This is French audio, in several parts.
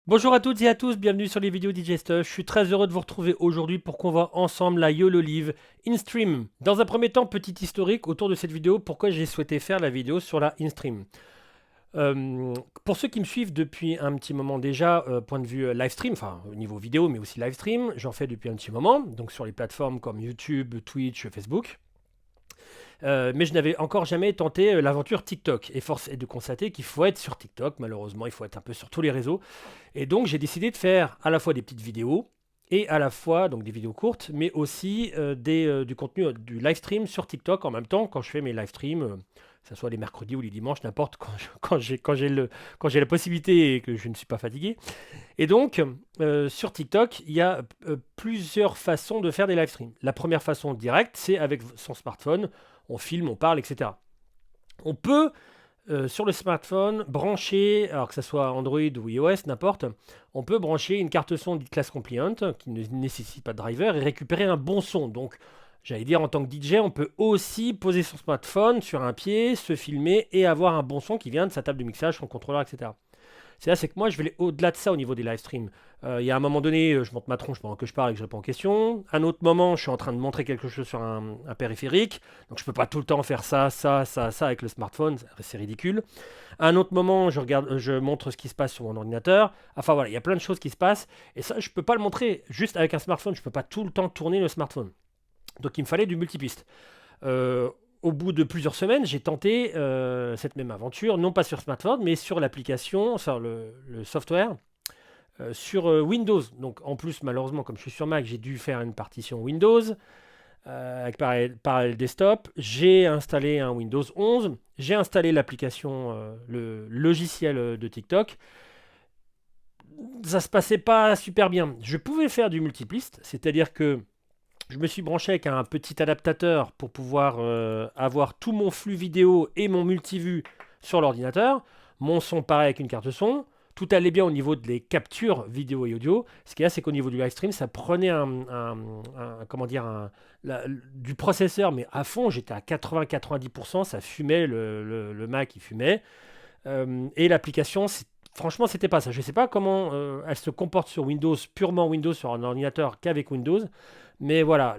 Bonjour à toutes et à tous, bienvenue sur les vidéos DJ Stuff. Je suis très heureux de vous retrouver aujourd'hui pour qu'on voit ensemble la YOLO Live InStream. Dans un premier temps, petit historique autour de cette vidéo, pourquoi j'ai souhaité faire la vidéo sur la InStream. Pour ceux qui me suivent depuis un petit moment déjà, point de vue livestream, enfin au niveau vidéo mais aussi livestream, j'en fais depuis un petit moment, donc sur les plateformes comme YouTube, Twitch, Facebook. Mais je n'avais encore jamais tenté l'aventure TikTok. Et force est de constater qu'il faut être sur TikTok, malheureusement, il faut être un peu sur tous les réseaux. Et donc j'ai décidé de faire à la fois des petites vidéos, et à la fois donc des vidéos courtes, mais aussi du contenu, du live stream sur TikTok en même temps quand je fais mes live streams, que ce soit les mercredis ou les dimanches, n'importe quand j'ai la possibilité et que je ne suis pas fatigué. Et donc, sur TikTok, il y a plusieurs façons de faire des live streams. La première façon directe, c'est avec son smartphone, on filme, on parle, etc. On peut, sur le smartphone, brancher, alors que ce soit Android ou iOS, n'importe, on peut brancher une carte son dite class compliant, qui ne nécessite pas de driver, et récupérer un bon son. Donc, j'allais dire, en tant que DJ, on peut aussi poser son smartphone sur un pied, se filmer et avoir un bon son qui vient de sa table de mixage, son contrôleur, etc. C'est que moi, je vais aller au-delà de ça au niveau des live streams. Il y a un moment donné, je monte ma tronche pendant que je parle et que je réponds aux questions. Un autre moment, je suis en train de montrer quelque chose sur un périphérique. Donc, je peux pas tout le temps faire ça avec le smartphone. C'est ridicule. Un autre moment, je montre ce qui se passe sur mon ordinateur. Enfin, voilà, il y a plein de choses qui se passent. Et ça, je peux pas le montrer juste avec un smartphone. Je peux pas tout le temps tourner le smartphone. Donc, il me fallait du multipiste. Euh, Au bout de plusieurs semaines, j'ai tenté cette même aventure, non pas sur smartphone, mais sur l'application, sur le software, sur Windows. Donc en plus, malheureusement, comme je suis sur Mac, j'ai dû faire une partition Windows avec Parallel Desktop. J'ai installé un Windows 11, j'ai installé l'application, le logiciel de TikTok. Ça se passait pas super bien. Je pouvais faire du multipliste, c'est-à-dire que je me suis branché avec un petit adaptateur pour pouvoir avoir tout mon flux vidéo et mon multivue sur l'ordinateur. Mon son pareil avec une carte son. Tout allait bien au niveau des captures vidéo et audio. Ce qu'il y a, c'est qu'au niveau du live stream, ça prenait comment dire, du processeur, mais à fond, j'étais à 80-90%, ça fumait, le Mac il fumait. Et l'application, franchement, c'était pas ça. Je sais pas comment elle se comporte sur Windows, purement Windows, sur un ordinateur qu'avec Windows. Mais voilà,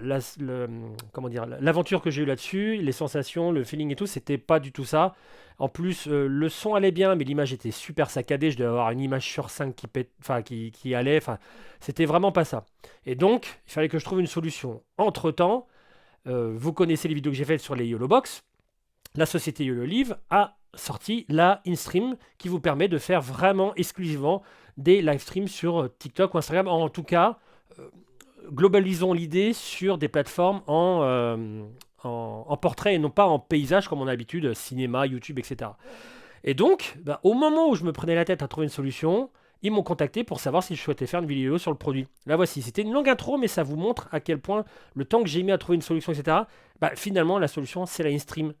comment dire, l'aventure que j'ai eue là-dessus, les sensations, le feeling et tout, c'était pas du tout ça. En plus, le son allait bien, mais l'image était super saccadée. Je devais avoir une image sur 5 enfin, qui allait. Enfin, c'était vraiment pas ça. Et donc, il fallait que je trouve une solution. Entre-temps, vous connaissez les vidéos que j'ai faites sur les YOLO Box. La société YOLO Live a sorti la InStream qui vous permet de faire vraiment exclusivement des live streams sur TikTok ou Instagram. En tout cas, euh, globalisons l'idée sur des plateformes en portrait et non pas en paysage comme on a l'habitude, cinéma, YouTube, etc. Et donc, bah, au moment où je me prenais la tête à trouver une solution, ils m'ont contacté pour savoir si je souhaitais faire une vidéo sur le produit. La voici, c'était une longue intro, mais ça vous montre à quel point le temps que j'ai mis à trouver une solution, etc., bah, finalement, la solution, c'est la InStream.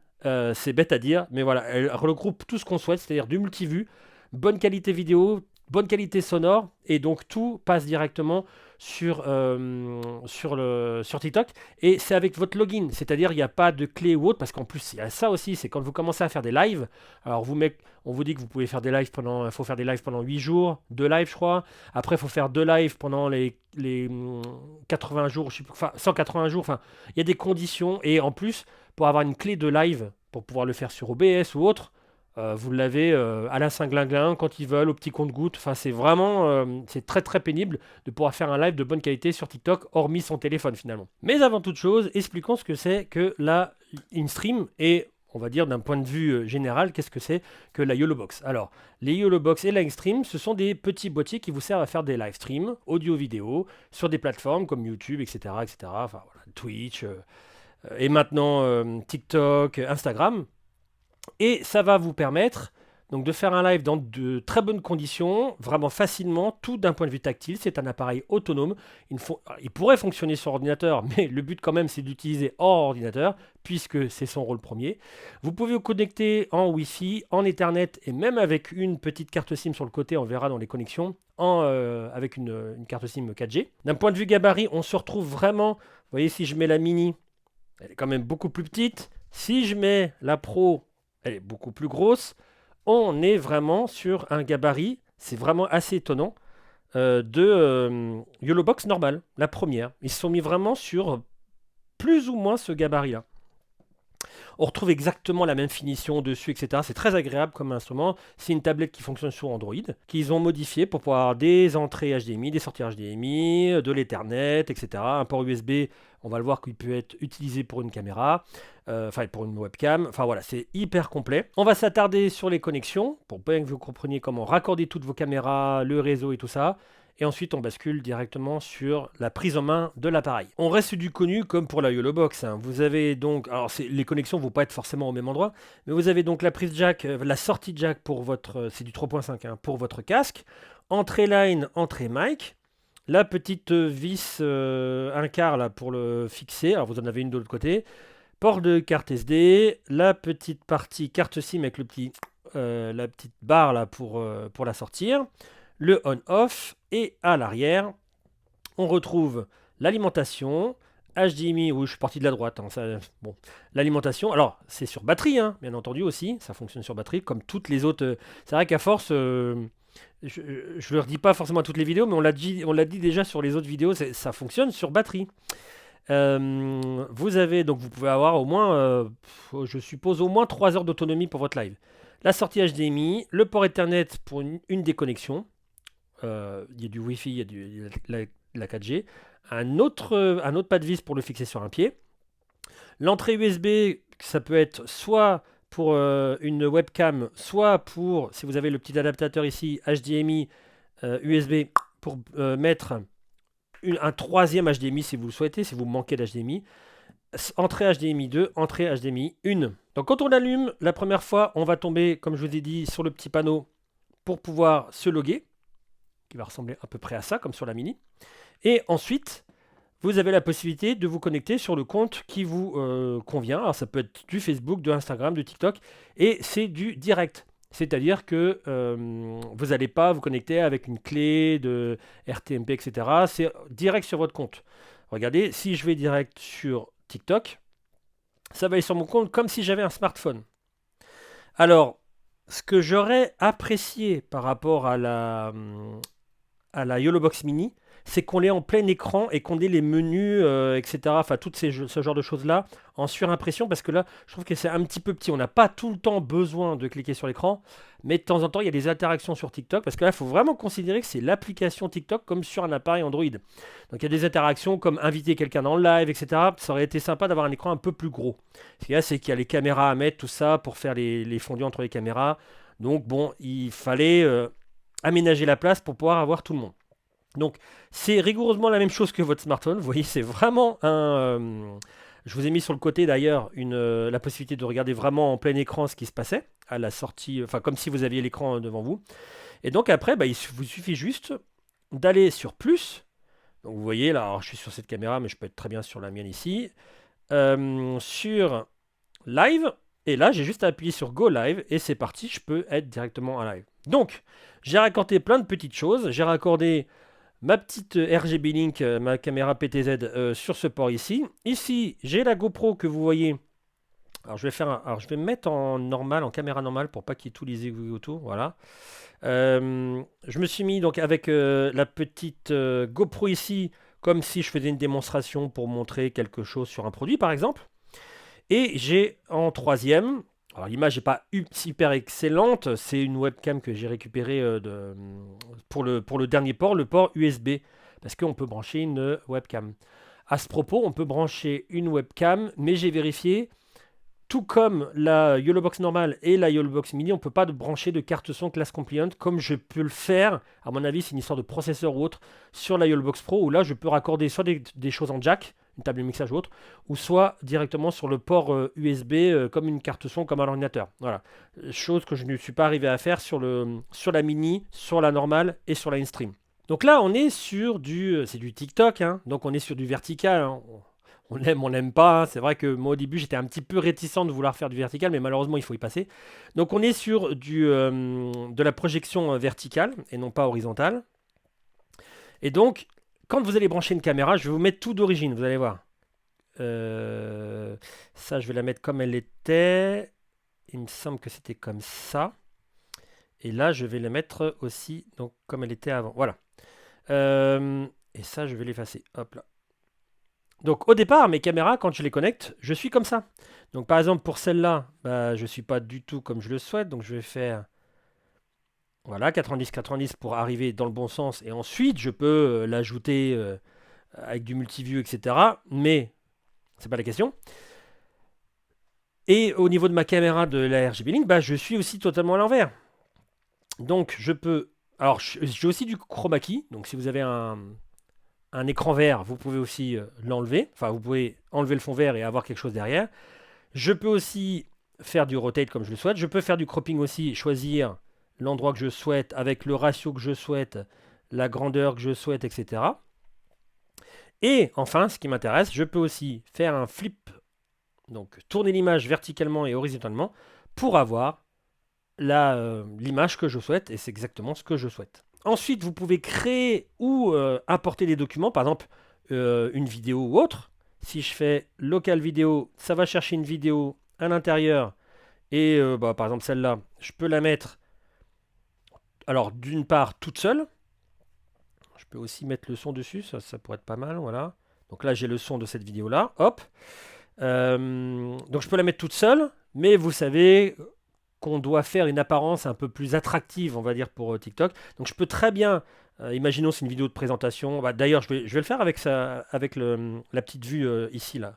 C'est bête à dire, mais voilà, elle regroupe tout ce qu'on souhaite, c'est-à-dire du multivue, bonne qualité vidéo, bonne qualité sonore, et donc tout passe directement sur TikTok. Et c'est avec votre login, c'est-à-dire il n'y a pas de clé ou autre, parce qu'en plus, il y a ça aussi, c'est quand vous commencez à faire des lives, alors on vous dit que vous pouvez faire des lives il faut faire des lives pendant 8 jours, 2 lives je crois, après il faut faire 2 lives pendant les 80 jours, je sais plus, enfin 180 jours, enfin il y a des conditions, et en plus, pour avoir une clé de live, pour pouvoir le faire sur OBS ou autre, vous l'avez à la Saint-Glinglin, quand ils veulent, au petit compte-gouttes. Enfin, c'est vraiment, c'est très très pénible de pouvoir faire un live de bonne qualité sur TikTok, hormis son téléphone finalement. Mais avant toute chose, expliquons ce que c'est que la InStream et on va dire d'un point de vue général, qu'est-ce que c'est que la YOLO Box. Alors, les YOLO Box et la InStream, ce sont des petits boîtiers qui vous servent à faire des live streams, audio-vidéo, sur des plateformes comme YouTube, etc., etc. Enfin, voilà, Twitch, et maintenant TikTok, Instagram. Et ça va vous permettre donc de faire un live dans de très bonnes conditions, vraiment facilement, tout d'un point de vue tactile. C'est un appareil autonome. Il pourrait fonctionner sur ordinateur, mais le but quand même c'est d'utiliser hors ordinateur, puisque c'est son rôle premier. Vous pouvez vous connecter en Wi-Fi, en Ethernet, et même avec une petite carte SIM sur le côté, on verra dans les connexions, avec une carte SIM 4G. D'un point de vue gabarit, on se retrouve vraiment, vous voyez si je mets la mini, elle est quand même beaucoup plus petite. Si je mets la Pro, elle est beaucoup plus grosse. On est vraiment sur un gabarit, c'est vraiment assez étonnant. de YOLOBOX normale, la première. Ils se sont mis vraiment sur plus ou moins ce gabarit-là. On retrouve exactement la même finition dessus, etc. C'est très agréable comme instrument. C'est une tablette qui fonctionne sur Android, qu'ils ont modifié pour pouvoir avoir des entrées HDMI, des sorties HDMI, de l'Ethernet, etc. Un port USB, on va le voir qu'il peut être utilisé pour une caméra, enfin pour une webcam. Enfin voilà, c'est hyper complet. On va s'attarder sur les connexions, pour bien que vous compreniez comment raccorder toutes vos caméras, le réseau et tout ça. Et ensuite, on bascule directement sur la prise en main de l'appareil. On reste du connu comme pour la YOLOBOX. Hein. Vous avez donc, alors les connexions ne vont pas être forcément au même endroit, mais vous avez donc la prise jack, la sortie jack pour votre, c'est du 3.5 hein, pour votre casque, entrée line, entrée mic, la petite vis 1/4 là pour le fixer. Alors vous en avez une de l'autre côté. Port de carte SD, la petite partie carte SIM avec le petit, la petite barre là pour la sortir. Le on-off et à l'arrière, on retrouve l'alimentation, HDMI, oui je suis parti de la droite, hein, ça, bon, l'alimentation, alors c'est sur batterie, hein, bien entendu aussi, ça fonctionne sur batterie, comme toutes les autres, c'est vrai qu'à force, je ne le redis pas forcément à toutes les vidéos, mais on l'a dit déjà sur les autres vidéos, ça fonctionne sur batterie. Vous avez, donc vous pouvez avoir au moins, je suppose, au moins 3 heures d'autonomie pour votre live. La sortie HDMI, le port Ethernet pour une des connexions. Il y a du Wi-Fi, il y a la 4G. Un autre pas de vis pour le fixer sur un pied. L'entrée USB, ça peut être soit pour une webcam, soit pour, si vous avez le petit adaptateur ici, HDMI, USB, pour mettre un troisième HDMI si vous le souhaitez, si vous manquez d'HDMI. Entrée HDMI 2, entrée HDMI 1. Donc quand on allume, la première fois, on va tomber, comme je vous ai dit, sur le petit panneau pour pouvoir se loguer, qui va ressembler à peu près à ça, comme sur la Mini. Et ensuite, vous avez la possibilité de vous connecter sur le compte qui vous convient. Alors ça peut être du Facebook, de Instagram, de TikTok, et c'est du direct. C'est-à-dire que vous n'allez pas vous connecter avec une clé de RTMP, etc. C'est direct sur votre compte. Regardez, si je vais direct sur TikTok, ça va aller sur mon compte comme si j'avais un smartphone. Alors, ce que j'aurais apprécié par rapport à la YOLOBOX Mini, c'est qu'on l'ait en plein écran et qu'on ait les menus, etc. Enfin, ce genre de choses-là en surimpression, parce que là, je trouve que c'est un petit peu petit. On n'a pas tout le temps besoin de cliquer sur l'écran, mais de temps en temps, il y a des interactions sur TikTok, parce que là, il faut vraiment considérer que c'est l'application TikTok comme sur un appareil Android. Donc, il y a des interactions comme inviter quelqu'un dans le live, etc. Ça aurait été sympa d'avoir un écran un peu plus gros. Ce qu'il y a, c'est qu'il y a les caméras à mettre, tout ça, pour faire les fondus entre les caméras. Donc, bon, il fallait aménager la place pour pouvoir avoir tout le monde. Donc c'est rigoureusement la même chose que votre smartphone. Vous voyez, c'est vraiment un... je vous ai mis sur le côté d'ailleurs la possibilité de regarder vraiment en plein écran ce qui se passait à la sortie, enfin comme si vous aviez l'écran devant vous. Et donc après, il vous suffit juste d'aller sur plus. Donc vous voyez là, alors, je suis sur cette caméra, mais je peux être très bien sur la mienne ici. Sur live. Et là, j'ai juste à appuyer sur Go Live et c'est parti, je peux être directement en live. Donc, j'ai raccordé plein de petites choses. J'ai raccordé ma petite RGB Link, ma caméra PTZ sur ce port ici. Ici, j'ai la GoPro que vous voyez. Alors, je vais me mettre en normal, en caméra normale pour pas qu'il y ait tous les aiguilles autour. Voilà. Je me suis mis donc avec la petite GoPro ici, comme si je faisais une démonstration pour montrer quelque chose sur un produit, par exemple. Et j'ai en troisième, alors l'image n'est pas super excellente, c'est une webcam que j'ai récupérée pour le dernier port, le port USB, parce qu'on peut brancher une webcam. À ce propos, on peut brancher une webcam, mais j'ai vérifié, tout comme la YOLOBOX normale et la YOLOBOX Mini, on ne peut pas brancher de carte son class compliant comme je peux le faire. À mon avis, c'est une histoire de processeur ou autre sur la YOLOBOX Pro, où là, je peux raccorder soit des choses en jack, une table de mixage ou autre, ou soit directement sur le port USB comme une carte son, comme un ordinateur. Voilà. Chose que je ne suis pas arrivé à faire sur la Mini, sur la normale et sur la InStream. Donc là, on est sur c'est du TikTok, hein, donc on est sur du vertical. Hein. On l'aime, on l'aime pas. Hein. C'est vrai que moi au début j'étais un petit peu réticent de vouloir faire du vertical, mais malheureusement il faut y passer. Donc on est sur de la projection verticale et non pas horizontale. Et donc quand vous allez brancher une caméra, je vais vous mettre tout d'origine, vous allez voir. Ça je vais la mettre comme elle était. Il me semble que c'était comme ça. Et là je vais la mettre aussi donc comme elle était avant. Voilà. Et ça, je vais l'effacer. Hop là. Donc au départ, mes caméras, quand je les connecte, je suis comme ça. Donc par exemple, pour celle-là, bah, je ne suis pas du tout comme je le souhaite. Donc je vais faire voilà, 90-90 pour arriver dans le bon sens. Et ensuite, je peux l'ajouter avec du multiview, etc. Mais c'est pas la question. Et au niveau de ma caméra de la RGB Link, bah, je suis aussi totalement à l'envers. Donc je peux... Alors j'ai aussi du chroma key. Donc si vous avez un écran vert, vous pouvez aussi l'enlever. Enfin, vous pouvez enlever le fond vert et avoir quelque chose derrière. Je peux aussi faire du rotate comme je le souhaite. Je peux faire du cropping aussi, choisir l'endroit que je souhaite avec le ratio que je souhaite, la grandeur que je souhaite, etc. Et enfin, ce qui m'intéresse, je peux aussi faire un flip, donc tourner l'image verticalement et horizontalement pour avoir l'image que je souhaite, et c'est exactement ce que je souhaite. Ensuite, vous pouvez créer ou importer des documents, par exemple une vidéo ou autre. Si je fais local vidéo, ça va chercher une vidéo à l'intérieur, et bah, par exemple celle-là, je peux la mettre, alors d'une part toute seule, je peux aussi mettre le son dessus, ça pourrait être pas mal, voilà. Donc là j'ai le son de cette vidéo-là, hop. Donc je peux la mettre toute seule, mais vous savez qu'on doit faire une apparence un peu plus attractive, on va dire, pour TikTok. Donc je peux très bien, imaginons c'est une vidéo de présentation, bah, d'ailleurs je vais le faire avec, la petite vue ici, là.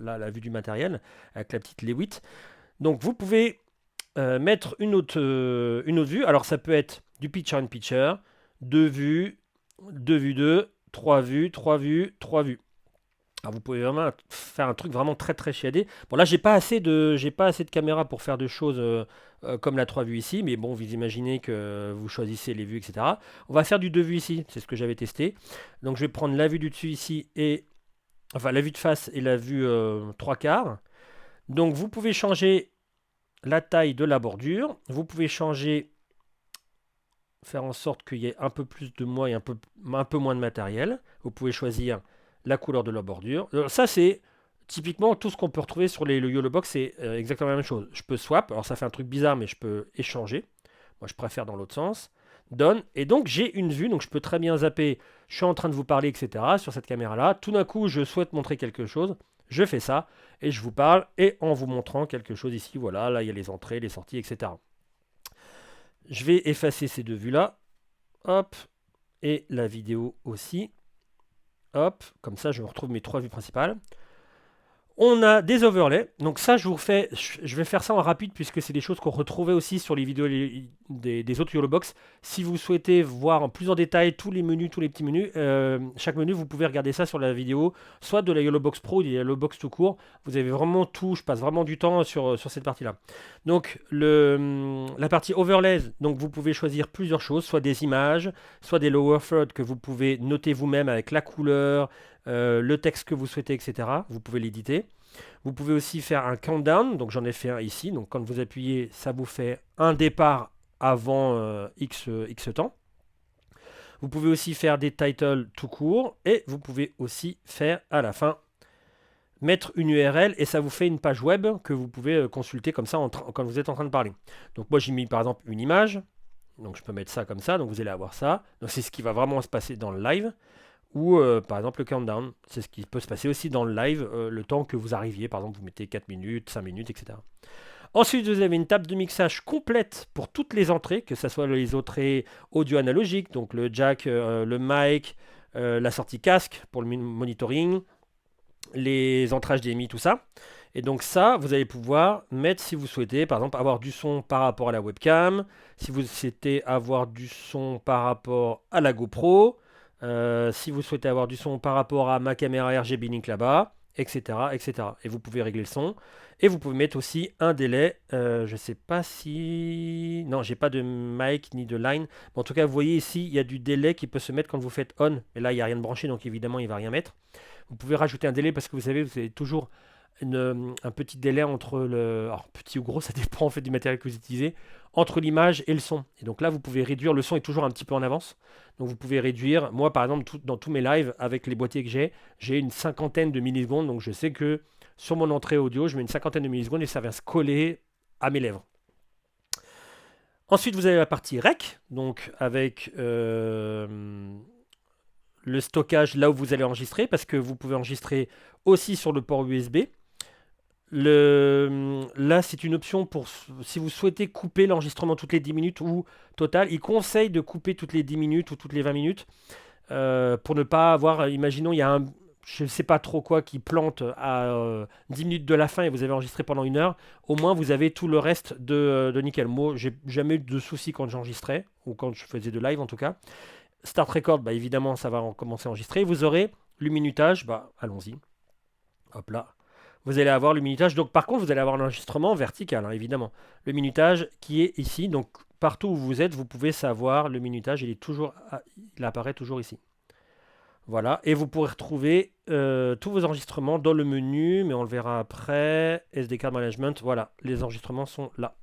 La vue du matériel, avec la petite Lewitt. Donc vous pouvez mettre une autre vue. Alors ça peut être du picture-in-picture, 2 vues, 2 vues 2, 3 vues, 3 vues, 3 vues. Alors vous pouvez vraiment faire un truc vraiment très très chiadé. Bon là j'ai pas assez de caméras pour faire de choses comme la 3 vues ici, mais bon vous imaginez que vous choisissez les vues, etc. On va faire du 2 vues ici, c'est ce que j'avais testé. Donc je vais prendre la vue du dessus ici et enfin la vue de face et la vue 3/4. Donc vous pouvez changer la taille de la bordure, vous pouvez changer, faire en sorte qu'il y ait un peu plus de moi et un peu moins de matériel. Vous pouvez choisir la couleur de la bordure. Ça, c'est typiquement tout ce qu'on peut retrouver sur le YOLO Box, c'est exactement la même chose. Je peux swap, alors ça fait un truc bizarre, mais je peux échanger. Moi, je préfère dans l'autre sens. Done. Et donc, j'ai une vue, donc je peux très bien zapper. Je suis en train de vous parler, etc. sur cette caméra-là. Tout d'un coup, je souhaite montrer quelque chose. Je fais ça et je vous parle et en vous montrant quelque chose ici. Voilà, là, il y a les entrées, les sorties, etc. Je vais effacer ces 2 vues-là. Hop. Et la vidéo aussi. Hop. Comme ça, je retrouve mes 3 vues principales. On a des overlays, donc ça je vais faire ça en rapide puisque c'est des choses qu'on retrouvait aussi sur les vidéos des autres YOLOBox. Si vous souhaitez voir en plus en détail tous les menus, tous les petits menus, chaque menu vous pouvez regarder ça sur la vidéo, soit de la YOLOBox Pro ou de la YOLOBox tout court. Vous avez vraiment tout, je passe vraiment du temps sur cette partie-là. Donc la partie overlays, donc vous pouvez choisir plusieurs choses, soit des images, soit des lower third que vous pouvez noter vous-même avec la couleur, le texte que vous souhaitez, etc. Vous pouvez l'éditer. Vous pouvez aussi faire un countdown, donc j'en ai fait un ici. Donc quand vous appuyez, ça vous fait un départ avant X temps. Vous pouvez aussi faire des titles tout court et vous pouvez aussi faire à la fin mettre une URL et ça vous fait une page web que vous pouvez consulter comme ça quand vous êtes en train de parler. Donc moi j'ai mis par exemple une image, donc je peux mettre ça comme ça, donc vous allez avoir ça. Donc c'est ce qui va vraiment se passer dans le live. Ou par exemple le countdown, c'est ce qui peut se passer aussi dans le live, le temps que vous arriviez, par exemple vous mettez 4 minutes, 5 minutes, etc. Ensuite vous avez une table de mixage complète pour toutes les entrées, que ce soit les entrées audio analogiques, donc le jack, le mic, la sortie casque pour le monitoring, les entrées HDMI, tout ça. Et donc ça, vous allez pouvoir mettre si vous souhaitez, par exemple avoir du son par rapport à la webcam, si vous souhaitez avoir du son par rapport à la GoPro, si vous souhaitez avoir du son par rapport à ma caméra RGB Link là-bas, etc., etc. Et vous pouvez régler le son. Et vous pouvez mettre aussi un délai. Je ne sais pas si... Non, j'ai pas de mic ni de line. Mais en tout cas, vous voyez ici, il y a du délai qui peut se mettre quand vous faites on. Et là, il n'y a rien de branché, donc évidemment, il ne va rien mettre. Vous pouvez rajouter un délai parce que vous avez toujours un petit délai entre le... Alors, petit ou gros, ça dépend en fait du matériel que vous utilisez. Entre l'image et le son. Et donc là, vous pouvez réduire. Le son est toujours un petit peu en avance. Donc vous pouvez réduire. Moi, par exemple, dans tous mes lives, avec les boîtiers que j'ai une 50aine de millisecondes. Donc je sais que sur mon entrée audio, je mets une 50aine de millisecondes et ça vient se coller à mes lèvres. Ensuite, vous avez la partie rec, donc avec le stockage là où vous allez enregistrer, parce que vous pouvez enregistrer aussi sur le port USB. Là, c'est une option pour si vous souhaitez couper l'enregistrement toutes les 10 minutes ou total. Il conseille de couper toutes les 10 minutes ou toutes les 20 minutes pour ne pas avoir, imaginons, il y a un, je ne sais pas trop quoi qui plante à 10 minutes de la fin et vous avez enregistré pendant 1 heure, au moins vous avez tout le reste de nickel. Moi, j'ai jamais eu de soucis quand j'enregistrais, ou quand je faisais de live en tout cas. Start Record, bah, évidemment, ça va commencer à enregistrer. Vous aurez le minutage, bah, allons-y. Hop là. Vous allez avoir le minutage. Donc, par contre, vous allez avoir l'enregistrement vertical, hein, évidemment. Le minutage qui est ici. Donc, partout où vous êtes, vous pouvez savoir le minutage. Il apparaît toujours ici. Voilà. Et vous pourrez retrouver tous vos enregistrements dans le menu, mais on le verra après. SD Card Management. Voilà. Les enregistrements sont là.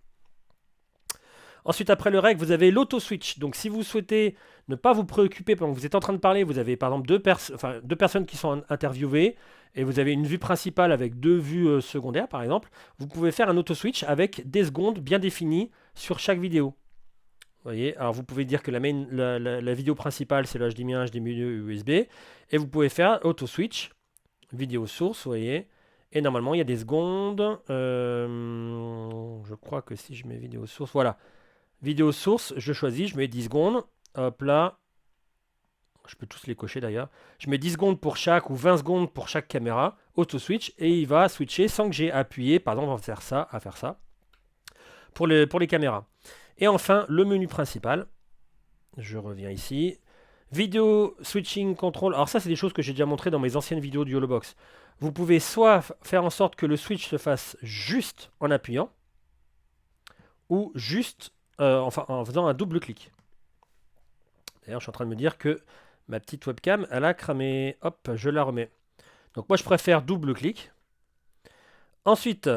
Ensuite, après le rec, vous avez l'auto-switch. Donc, si vous souhaitez ne pas vous préoccuper pendant que vous êtes en train de parler, vous avez par exemple deux personnes qui sont interviewées et vous avez une vue principale avec deux vues secondaires, par exemple. Vous pouvez faire un auto-switch avec des secondes bien définies sur chaque vidéo. Vous voyez, alors vous pouvez dire que la vidéo principale, c'est le HDMI 1, HDMI 2, USB. Et vous pouvez faire auto-switch, vidéo source, vous voyez. Et normalement, il y a des secondes. Je crois que si je mets vidéo source, voilà. Vidéo source, je choisis, je mets 10 secondes. Hop là. Je peux tous les cocher d'ailleurs. Je mets 10 secondes pour chaque ou 20 secondes pour chaque caméra. Auto switch. Et il va switcher sans que j'ai appuyé, par exemple, à faire ça. Pour les caméras. Et enfin, le menu principal. Je reviens ici. Vidéo switching control. Alors ça, c'est des choses que j'ai déjà montré dans mes anciennes vidéos du Holobox. Vous pouvez soit faire en sorte que le switch se fasse juste en appuyant. Ou juste enfin, en faisant un double clic. D'ailleurs, je suis en train de me dire que ma petite webcam, elle a cramé. Hop, je la remets. Donc moi, je préfère double clic. Ensuite,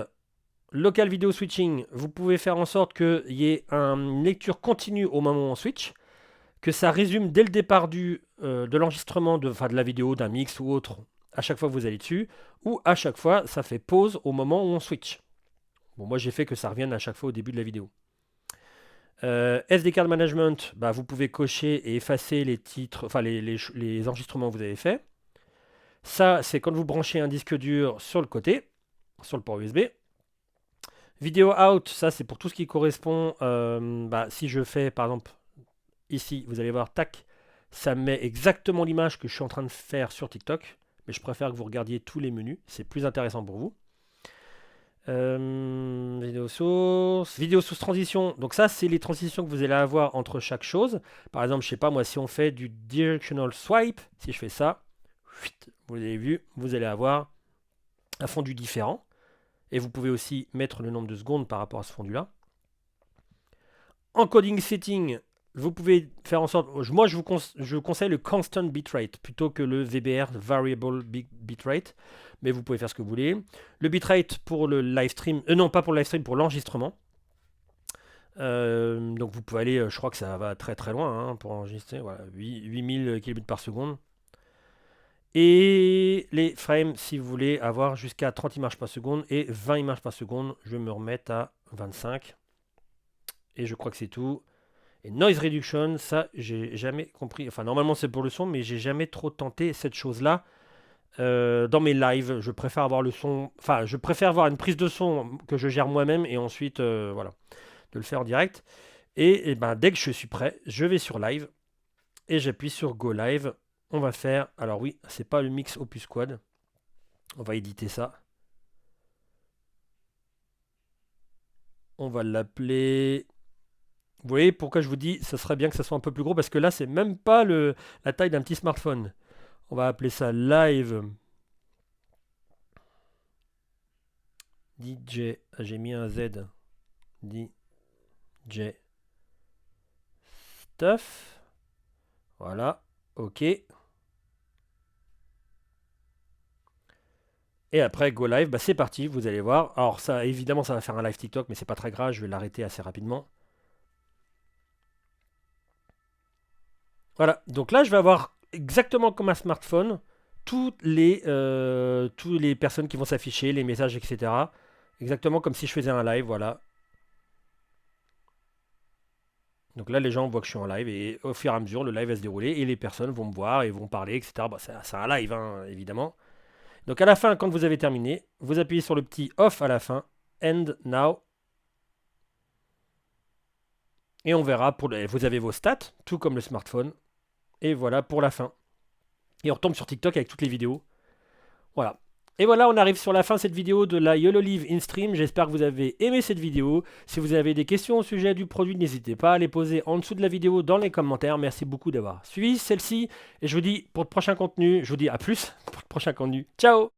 local video switching, vous pouvez faire en sorte qu'il y ait une lecture continue au moment où on switch, que ça résume dès le départ de l'enregistrement de la vidéo, d'un mix ou autre, à chaque fois que vous allez dessus, ou à chaque fois, ça fait pause au moment où on switch. Bon, moi, j'ai fait que ça revienne à chaque fois au début de la vidéo. SD Card Management, bah, vous pouvez cocher et effacer les titres, enfin les enregistrements que vous avez faits. Ça, c'est quand vous branchez un disque dur sur le côté, sur le port USB. Video Out, ça c'est pour tout ce qui correspond. Si je fais par exemple ici, vous allez voir, tac, ça met exactement l'image que je suis en train de faire sur TikTok. Mais je préfère que vous regardiez tous les menus, c'est plus intéressant pour vous. Vidéo source transition. Donc ça, c'est les transitions que vous allez avoir entre chaque chose. Par exemple, je sais pas moi, si on fait du directional swipe, si je fais ça, vous avez vu, vous allez avoir un fondu différent. Et vous pouvez aussi mettre le nombre de secondes par rapport à ce fondu-là. Encoding setting, vous pouvez faire en sorte... Moi, je conseille le constant bitrate plutôt que le VBR, variable bitrate. Mais vous pouvez faire ce que vous voulez. Le bitrate pour le live stream... non, pas pour le live stream, pour l'enregistrement. Donc vous pouvez aller... je crois que ça va très très loin hein, pour enregistrer. Voilà, 8000 kb par seconde. Et les frames, si vous voulez avoir jusqu'à 30 images par seconde et 20 images par seconde, je vais me remettre à 25. Et je crois que c'est tout. Et noise reduction, ça, j'ai jamais compris. Enfin, normalement, c'est pour le son, mais j'ai jamais trop tenté cette chose-là. Dans mes lives, je préfère avoir le son. Enfin, je préfère avoir une prise de son que je gère moi-même et ensuite, voilà, de le faire en direct. Et ben, dès que je suis prêt, je vais sur live et j'appuie sur Go Live. On va faire. Alors, oui, c'est pas le mix Opus Quad. On va éditer ça. On va l'appeler. Vous voyez pourquoi je vous dis ça serait bien que ça soit un peu plus gros parce que là c'est même pas la taille d'un petit smartphone. On va appeler ça live DJ. Ah, j'ai mis un Z. DJ stuff. Voilà. OK. Et après Go Live, bah, c'est parti, vous allez voir. Alors ça évidemment ça va faire un live TikTok mais c'est pas très grave, je vais l'arrêter assez rapidement. Voilà, donc là je vais avoir exactement comme un smartphone toutes les personnes qui vont s'afficher, les messages, etc. Exactement comme si je faisais un live, voilà. Donc là, les gens voient que je suis en live et au fur et à mesure, le live va se dérouler et les personnes vont me voir et vont parler, etc. Bah, c'est un live, hein, évidemment. Donc à la fin, quand vous avez terminé, vous appuyez sur le petit off à la fin, end now, et on verra, vous avez vos stats, tout comme le smartphone, et voilà pour la fin. Et on retombe sur TikTok avec toutes les vidéos. Voilà. Et voilà, on arrive sur la fin de cette vidéo de la YOLOLIVE InStream. J'espère que vous avez aimé cette vidéo. Si vous avez des questions au sujet du produit, n'hésitez pas à les poser en dessous de la vidéo dans les commentaires. Merci beaucoup d'avoir suivi celle-ci. Et je vous dis pour le prochain contenu, je vous dis à plus pour le prochain contenu. Ciao!